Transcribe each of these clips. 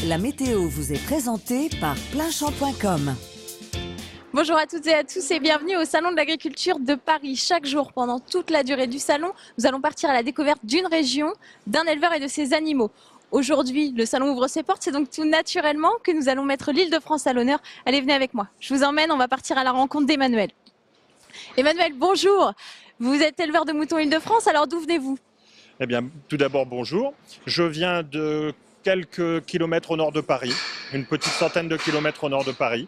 La météo vous est présentée par Pleinchamp.com. Bonjour à toutes et à tous et bienvenue au Salon de l'Agriculture de Paris. Chaque jour, pendant toute la durée du salon, nous allons partir à la découverte d'une région, d'un éleveur et de ses animaux. Aujourd'hui, le salon ouvre ses portes, c'est donc tout naturellement que nous allons mettre l'Île-de-France à l'honneur. Allez, venez avec moi. Je vous emmène, on va partir à la rencontre d'Emmanuel. Emmanuel, bonjour. Vous êtes éleveur de moutons Île-de-France, alors d'où venez-vous ? Eh bien, tout d'abord, bonjour. Je viens de quelques kilomètres au nord de Paris, une petite centaine de kilomètres au nord de Paris,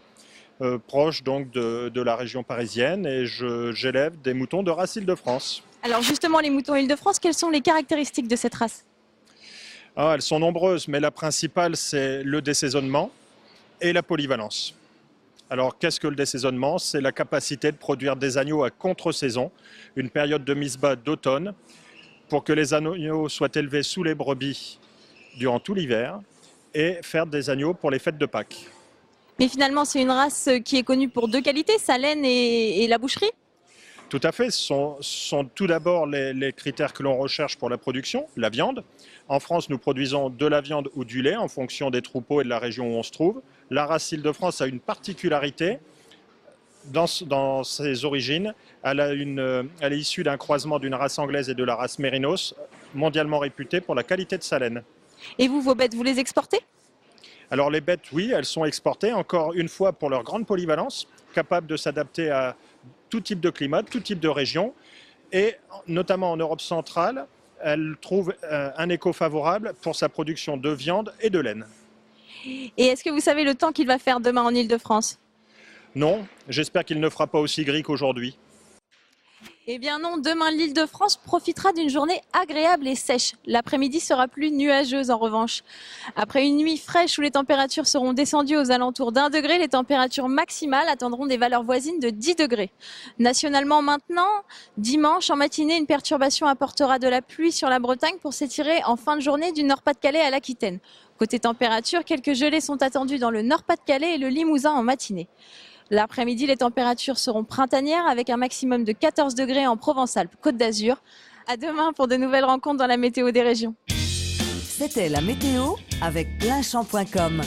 proche donc de la région parisienne, et j'élève des moutons de race Île-de-France. Alors justement, les moutons Île-de-France, quelles sont les caractéristiques de cette race ? Elles sont nombreuses, mais la principale, c'est le désaisonnement et la polyvalence. Alors, qu'est-ce que le désaisonnement ? C'est la capacité de produire des agneaux à contre-saison, une période de mise bas d'automne, pour que les agneaux soient élevés sous les brebis durant tout l'hiver et faire des agneaux pour les fêtes de Pâques. Mais finalement, c'est une race qui est connue pour deux qualités, sa laine et la boucherie ? Tout à fait, ce sont tout d'abord les critères que l'on recherche pour la production, la viande. En France, nous produisons de la viande ou du lait en fonction des troupeaux et de la région où on se trouve. La race Île-de-France a une particularité dans ses origines. Elle est issue d'un croisement d'une race anglaise et de la race mérinos, mondialement réputée pour la qualité de sa laine. Et vous, vos bêtes, vous les exportez ? Alors les bêtes, oui, elles sont exportées, encore une fois pour leur grande polyvalence, capables de s'adapter à tout type de climat, tout type de région, et notamment en Europe centrale, elles trouvent un écho favorable pour sa production de viande et de laine. Et est-ce que vous savez le temps qu'il va faire demain en Île-de-France ? Non, j'espère qu'il ne fera pas aussi gris qu'aujourd'hui. Eh bien non, demain l'Île-de-France profitera d'une journée agréable et sèche. L'après-midi sera plus nuageuse en revanche. Après une nuit fraîche où les températures seront descendues aux alentours d'1 degré, les températures maximales atteindront des valeurs voisines de 10 degrés. Nationalement maintenant, dimanche en matinée, une perturbation apportera de la pluie sur la Bretagne pour s'étirer en fin de journée du Nord-Pas-de-Calais à l'Aquitaine. Côté température, quelques gelées sont attendues dans le Nord-Pas-de-Calais et le Limousin en matinée. L'après-midi, les températures seront printanières avec un maximum de 14 degrés en Provence-Alpes-Côte d'Azur. À demain pour de nouvelles rencontres dans la météo des régions. C'était la météo avec Pleinchamp.com.